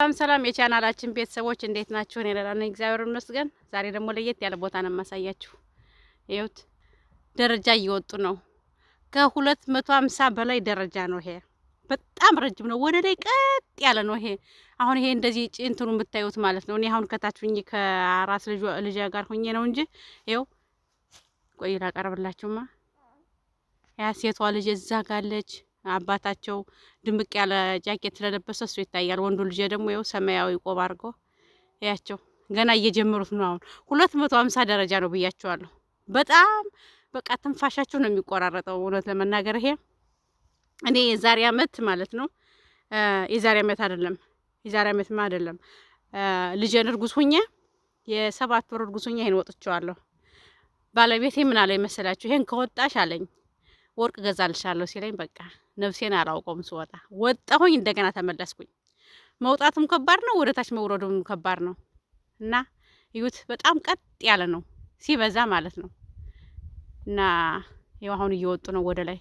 ሰላም የቻናላችን ቤተሰቦች እንዴት ናችሁ? እኔ ደህና ነኝ እግዚአብሔር ይመስገን። ዛሬ ደግሞ ለየት ያለ ቦታ ነው የማሳያችሁ። ይኸውት ደረጃ እየወጡ ነው። ከ250 በላይ ደረጃ ነው። ይሄ በጣም ረጅም ነው። ወደ ላይ ቀጥ ያለ ነው። ይሄ አሁን ይሄ እንደዚህ እንትኑ የምታዩት ማለት ነው። እኔ አሁን ከታች ሁኜ ከአራስ ልጅ ጋር ሁኜ ነው እንጂ ይኸው ቆይ ላቀርብላችሁማ። ያ ሴቷ ልጅ እዛ ጋለች። አባታቸው ድምቅ ያለ ጃኬት ስለለበሰ እሱ ይታያል። ወንዱ ልጅ ደግሞ ይኸው ሰማያዊ ቆብ አድርጎ ያቸው ገና እየጀመሩት ነው። አሁን 250 ደረጃ ነው ብያቸዋለሁ። በጣም በቃ ትንፋሻቸው ነው የሚቆራረጠው። እውነት ለመናገር ይሄ እኔ የዛሬ አመት ማለት ነው የዛሬ አመት አይደለም ልጄን እርጉዝ ሁኜ የ7 ወር እርጉዝ ሁኜ ይሄን ወጥቼዋለሁ። ባለቤቴ ምን አለኝ መሰላችሁ? ይሄን ከወጣሽ አለኝ ወርቅ ገዛልሻለሁ ሲለኝ በቃ ነፍሴን አላውቀውም። ስወጣ ወጣሁኝ፣ እንደገና ተመለስኩኝ። መውጣቱም ከባድ ነው፣ ወደ ታች መውረዱም ከባድ ነው። እና እዩት፣ በጣም ቀጥ ያለ ነው ሲበዛ ማለት ነው። እና ይኸው አሁን እየወጡ ነው ወደ ላይ።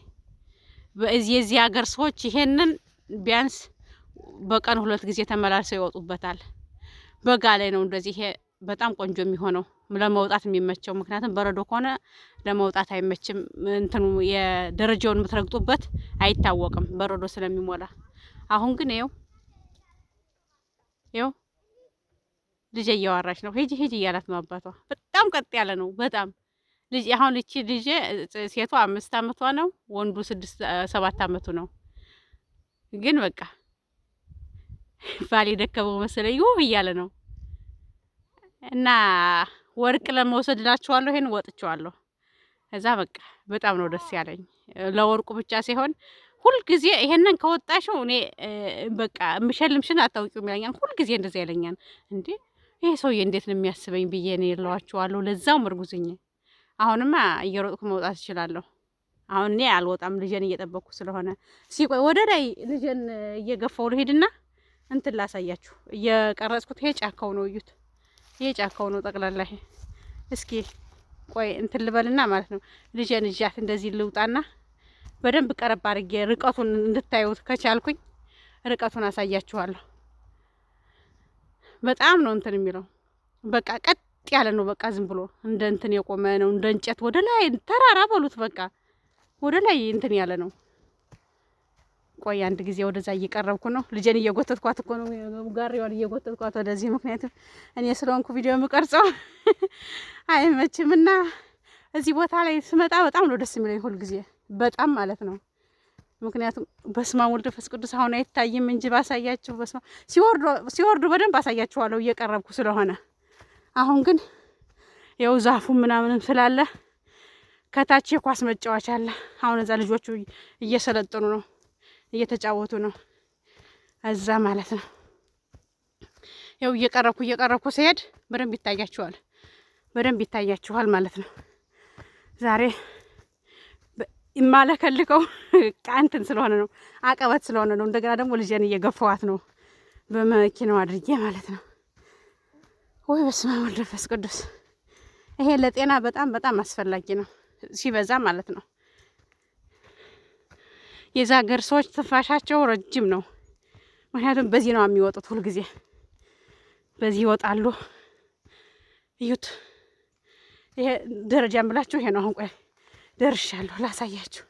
የዚህ ሀገር ሰዎች ይሄንን ቢያንስ በቀን 2 ጊዜ ተመላልሰው ይወጡበታል። በጋ ላይ ነው እንደዚህ ይሄ በጣም ቆንጆ የሚሆነው ለመውጣት የሚመቸው። ምክንያቱም በረዶ ከሆነ ለመውጣት አይመችም። እንትኑ የደረጃውን የምትረግጡበት አይታወቅም በረዶ ስለሚሞላ። አሁን ግን ይኸው ልጅ እያወራች ነው። ሂጂ ሂጂ እያላት ነው አባቷ። በጣም ቀጥ ያለ ነው በጣም ልጅ። አሁን እቺ ልጅ ሴቷ 5 አመቷ ነው፣ ወንዱ 6-7 አመቱ ነው። ግን በቃ ባሌ ደከመው መሰለኝ እያለ ነው። እና ወርቅ ለመውሰድ ላችኋለሁ። ይሄን ወጥቼዋለሁ። እዛ በቃ በጣም ነው ደስ ያለኝ። ለወርቁ ብቻ ሲሆን ሁልጊዜ ይሄንን ከወጣሽው እኔ በቃ ምሸልምሽን አታውቂውም ይለኛል። ሁልጊዜ እንደዚህ ይለኛል። እንዴ ይሄ ሰውዬ እንዴት ነው የሚያስበኝ ብዬ ነው የለዋችኋለሁ። ለዛው እርጉዝኝ። አሁንማ እየሮጥኩ መውጣት እችላለሁ። አሁን እኔ አልወጣም ልጄን እየጠበቅኩ ስለሆነ። ሲቆይ ወደ ላይ ልጄን እየገፋው ልሄድና እንትን ላሳያችሁ። እየቀረጽኩት ይሄ ጫካው ነው እዩት። ይሄ ጫካው ነው ጠቅላላ። ይሄ እስኪ ቆይ እንትን ልበልና ማለት ነው ልጄን እጃት እንደዚህ ልውጣና በደንብ ቀረብ አድርጌ ርቀቱን እንድታዩት ከቻልኩኝ ርቀቱን አሳያችኋለሁ። በጣም ነው እንትን የሚለው በቃ ቀጥ ያለ ነው። በቃ ዝም ብሎ እንደ እንትን የቆመ ነው፣ እንደ እንጨት ወደ ላይ ተራራ በሉት። በቃ ወደ ላይ እንትን ያለ ነው። ቆይ አንድ ጊዜ ወደዛ እየቀረብኩ ነው። ልጄን እየጎተትኳት እኮ ነው፣ ጋሪዋን እየጎተትኳት ወደዚህ። ምክንያቱም እኔ ስለሆንኩ ቪዲዮ የምቀርጸው አይመችምና እዚህ ቦታ ላይ ስመጣ በጣም ነው ደስ የሚለኝ ሁል ጊዜ በጣም ማለት ነው። ምክንያቱም በስመ አብ ወወልድ ወመንፈስ ቅዱስ አሁን አይታይም እንጂ ባሳያችሁ በስመ አብ ሲወርዱ በደንብ አሳያችኋለሁ እየቀረብኩ ስለሆነ። አሁን ግን ያው ዛፉ ምናምንም ስላለ ከታች የኳስ መጫወቻ አለ። አሁን እዛ ልጆቹ እየሰለጠኑ ነው፣ እየተጫወቱ ነው እዛ ማለት ነው። ያው እየቀረብኩ ሲሄድ በደንብ ይታያችኋል ማለት ነው። ዛሬ የማለከልከው ቃንትን ስለሆነ ነው፣ አቀበት ስለሆነ ነው። እንደገና ደግሞ ልጄን እየገፋዋት ነው በመኪናው አድርጌ ማለት ነው። ወይ በስመ አብ ወወልድ ወመንፈስ ቅዱስ። ይሄ ለጤና በጣም በጣም አስፈላጊ ነው ሲበዛ ማለት ነው። የዛ ሀገር ሰዎች ትንፋሻቸው ረጅም ነው። ምክንያቱም በዚህ ነው የሚወጡት፣ ሁልጊዜ በዚህ ይወጣሉ። እዩት። ይሄ ደረጃ ብላችሁ ይሄ ነው። አሁን ቆይ ደርሻለሁ ላሳያችሁ።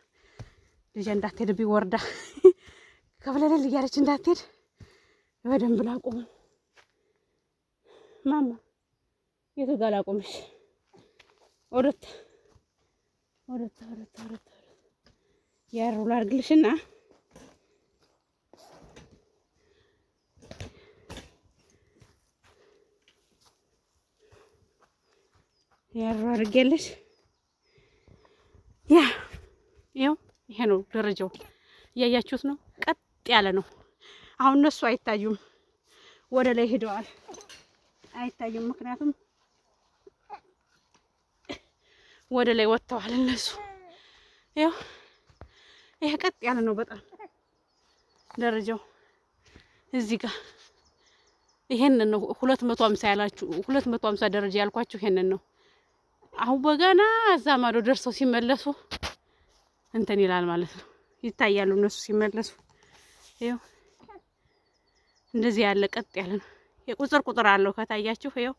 ልጄ እንዳትሄድብኝ ወርዳ ከፍለለል እያለች እንዳትሄድ በደንብ ላቁም። ማማ የቱ ጋር ላቁምሽ? ወደት ያሩ ላርግልሽና ያሩ አድርጌልሽ። ይኸው ይሄ ነው ደረጃው፣ እያያችሁት ነው። ቀጥ ያለ ነው። አሁን እነሱ አይታዩም፣ ወደ ላይ ሄደዋል። አይታዩም፣ ምክንያቱም ወደ ላይ ወጥተዋል እነሱ። ይኸው ይሄ ቀጥ ያለ ነው በጣም ደረጃው። እዚህ ጋር ይሄንን ነው 250 ያላችሁ 250 ደረጃ ያልኳችሁ ይሄንን ነው። አሁን በገና እዛ ማዶ ደርሰው ሲመለሱ እንትን ይላል ማለት ነው። ይታያሉ እነሱ ሲመለሱ። ይኸው እንደዚህ ያለ ቀጥ ያለ ነው። የቁጥር ቁጥር አለው ከታያችሁ። ይኸው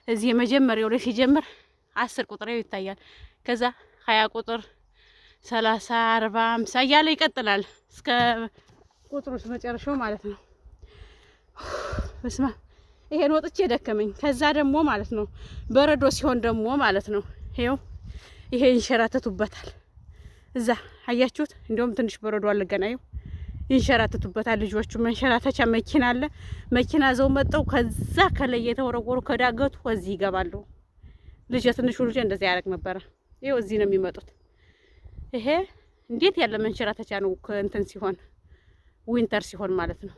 እዚህ የመጀመሪያው ላይ ሲጀምር 10 ቁጥር ይታያል። ከዛ 20 ቁጥር 30 40 50 እያለ ይቀጥላል እስከ ቁጥሩ መጨረሻው ማለት ነው። በስማ ይሄን ወጥቼ ደከመኝ። ከዛ ደግሞ ማለት ነው በረዶ ሲሆን ደግሞ ማለት ነው ይሄው ይሄ ይንሸራተቱበታል። እዛ አያችሁት? እንደውም ትንሽ በረዶ አለ ገና። ይኸው ይንሸራተቱበታል ልጆቹ። መንሸራተቻ መኪና አለ። መኪና ዘው መጠው ከዛ ከላይ የተወረወሩ ከዳገቱ እዚህ ይገባሉ። ልጅ ትንሹ ልጅ እንደዚህ ያደርግ ነበረ። ይኸው እዚህ ነው የሚመጡት። ይሄ እንዴት ያለ መንሸራተቻ ነው! እንትን ሲሆን ዊንተር ሲሆን ማለት ነው።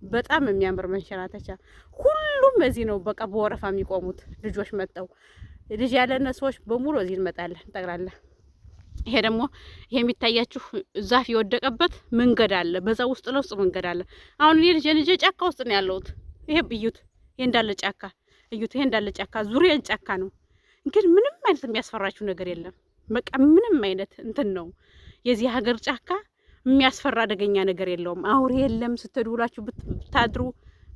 በጣም የሚያምር መንሸራተቻ። ሁሉም እዚህ ነው በቃ በወረፋ የሚቆሙት ልጆች መጠው። ልጅ ያለነ ሰዎች በሙሉ እዚህ እንመጣለን ጠቅላላ። ይሄ ደግሞ ይሄ የሚታያችሁ ዛፍ የወደቀበት መንገድ አለ። በዛ ውስጥ ለውስጥ መንገድ አለ። አሁን እኔ ልጄ ጫካ ውስጥ ነው ያለሁት። ይሄ እዩት፣ ይሄ እንዳለ ጫካ እዩት። ይሄ እንዳለ ጫካ ዙሪያን ጫካ ነው። ግን ምንም አይነት የሚያስፈራችሁ ነገር የለም። በቃ ምንም አይነት እንትን ነው የዚህ ሀገር ጫካ። የሚያስፈራ አደገኛ ነገር የለውም። አውሬ የለም። ስትሄዱ ውላችሁ ብታድሩ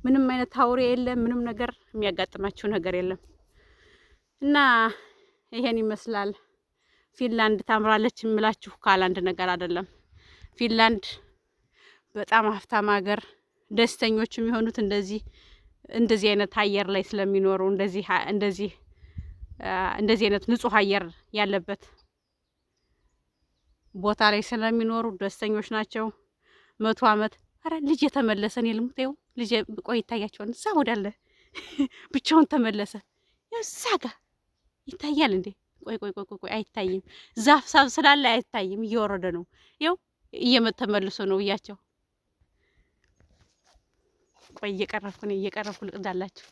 ምንም አይነት አውሬ የለም። ምንም ነገር የሚያጋጥማችሁ ነገር የለም። እና ይሄን ይመስላል። ፊንላንድ ታምራለች የምላችሁ ካላንድ ነገር አይደለም። ፊንላንድ በጣም ሀብታም ሀገር፣ ደስተኞች የሚሆኑት እንደዚህ አይነት አየር ላይ ስለሚኖሩ እንደዚህ አይነት ንጹህ አየር ያለበት ቦታ ላይ ስለሚኖሩ ደስተኞች ናቸው። 100 ዓመት አረ ልጅ የተመለሰ ነው ልሙት። ይኸው ልጅ ቆይ ይታያቸዋል። እዛ ወዳለ ብቻውን ተመለሰ። እዛ ጋር ይታያል እንዴ? ቆይ አይታይም። ዛፍ ሳብ ስላለ አይታይም። እየወረደ ነው። ይኸው እየተመለሱ ነው እያቸው። ቆይ እየቀረብኩ ልቅዳላችሁ።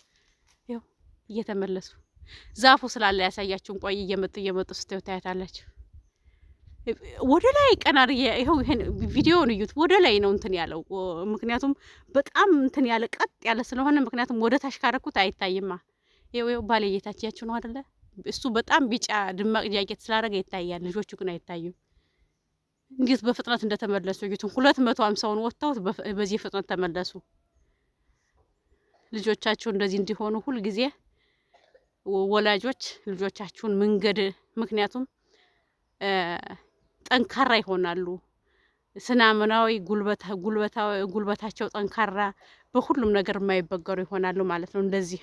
ይኸው እየተመለሱ ዛፉ ስላለ ያሳያችሁን። ቆይ እየመጡ ስትዩ ታያታላችሁ። ወደ ላይ ቀናር ይኸው ይሄን ቪዲዮውን እዩት። ወደ ላይ ነው እንትን ያለው፣ ምክንያቱም በጣም እንትን ያለ ቀጥ ያለ ስለሆነ፣ ምክንያቱም ወደ ታች ካረኩት አይታይማ። ይኸው ባለ እየታችያችሁ ነው አይደለ? እሱ በጣም ቢጫ ድማቅ ጃኬት ስላደረገ ይታያል። ልጆቹ ግን አይታዩም። እንዴት በፍጥነት እንደተመለሱ እዩት። 250ውን ወጥተው በዚህ ፍጥነት ተመለሱ። ልጆቻችሁ እንደዚህ እንዲሆኑ ሁልጊዜ ወላጆች ልጆቻችሁን መንገድ፣ ምክንያቱም ጠንካራ ይሆናሉ። ስናምናዊ ጉልበታቸው ጠንካራ፣ በሁሉም ነገር የማይበገሩ ይሆናሉ ማለት ነው። እንደዚህ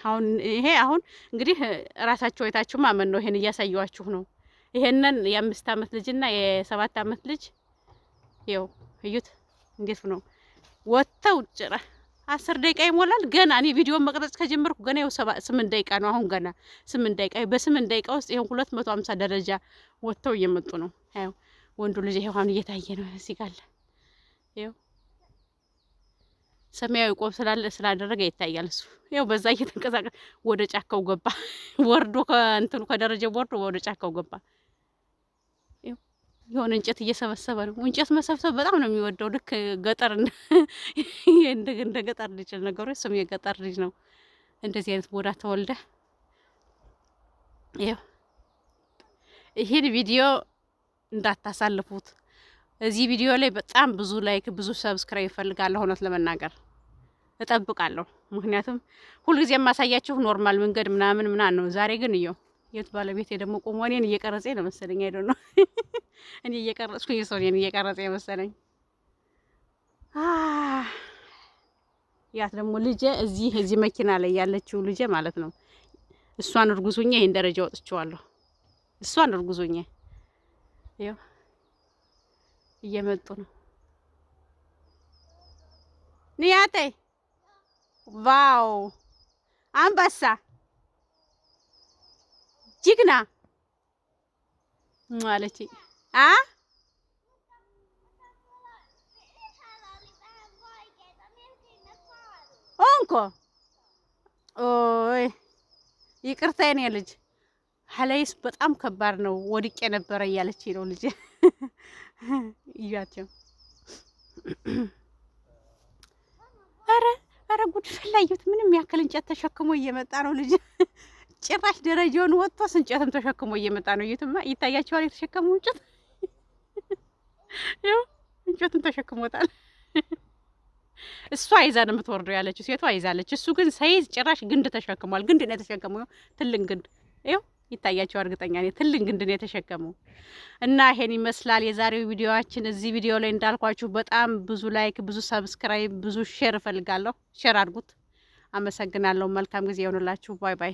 አሁን እንግዲህ ራሳቸው አይታችሁ ማመን ነው። ይሄን እያሳየዋችሁ ነው። ይሄንን የ5 ዓመት ልጅና የ7 ዓመት ልጅ ይኸው እዩት እንዴት ነው ወጥተው ጭራ 10 ደቂቃ ይሞላል ገና። እኔ ቪዲዮ መቅረጽ ከጀመርኩ ገና ይኸው 8 ደቂቃ ነው። አሁን ገና 8 ደቂቃ። በ8 ደቂቃ ውስጥ ይሄን 250 ደረጃ ወጥተው እየመጡ ነው። አዎ ወንዱ ልጅ ይሄው አሁን እየታየ ነው። እዚህ ጋር ይኸው ሰማያዊ ቆብ ስላደረገ ይታያል። እሱ ይኸው በዛ እየተንቀሳቀሰ ወደ ጫካው ገባ። ወርዶ ከእንትኑ ከደረጃው ወርዶ ወደ ጫካው ገባ። የሆነ እንጨት እየሰበሰበ ነው። እንጨት መሰብሰብ በጣም ነው የሚወደው። ልክ ገጠር እንደ ገጠር ልጅ ነገሩ፣ እሱም የገጠር ልጅ ነው። እንደዚህ አይነት ቦታ ተወልደ። ይሄን ቪዲዮ እንዳታሳልፉት። እዚህ ቪዲዮ ላይ በጣም ብዙ ላይክ፣ ብዙ ሰብስክራይብ እፈልጋለሁ። እውነት ለመናገር እጠብቃለሁ። ምክንያቱም ሁልጊዜ የማሳያችሁ ኖርማል መንገድ ምናምን ነው። ዛሬ ግን የት ባለቤቴ ደግሞ ቆሞ እኔን እየቀረጸ ነው መሰለኝ። አይደል ነው እኔ እየቀረጽኩ ሰው እኔን እየቀረጸ መሰለኝ። ያት ደግሞ ልጄ እዚህ መኪና ላይ ያለችው ልጄ ማለት ነው። እሷን እርጉዙኛ ይሄን ደረጃ ወጥቼዋለሁ። እሷን እርጉዙኛ ይኸው እየመጡ ነው። ንያቴ ዋው አንበሳ ጅግና ማለች ኦንኮ ኦይ ይቅርታ የኔ ልጅ ሀላይስ በጣም ከባድ ነው። ወድቄ ነበረ እያለች ነው ልጅ እያቸው። አረ ጉድ ፈላዩት። ምንም ያክል እንጨት ተሸክሞ እየመጣ ነው ልጅ። ጭራሽ ደረጃውን ወጥቶ እንጨትም ተሸክሞ እየመጣ ነው። እዩትማ፣ ይታያቸዋል የተሸከመው እንጨት። ይኸው እንጨቱን ተሸክሞታል። እሷ ይዛ ነው የምትወርደው ያለችው፣ ሴቷ ይዛለች። እሱ ግን ሰይዝ ጭራሽ ግንድ ተሸክሟል። ግንድ ነው የተሸከመው፣ ትልቅ ግንድ ይኸው ይታያቸው። እርግጠኛ ነኝ ትልቅ ግንድ ነው የተሸከመው። እና ይሄን ይመስላል የዛሬው ቪዲዮአችን። እዚህ ቪዲዮ ላይ እንዳልኳችሁ በጣም ብዙ ላይክ፣ ብዙ ሰብስክራይብ፣ ብዙ ሼር እፈልጋለሁ። ሼር አድርጉት። አመሰግናለሁ። መልካም ጊዜ ይሆንላችሁ። ባይ ባይ።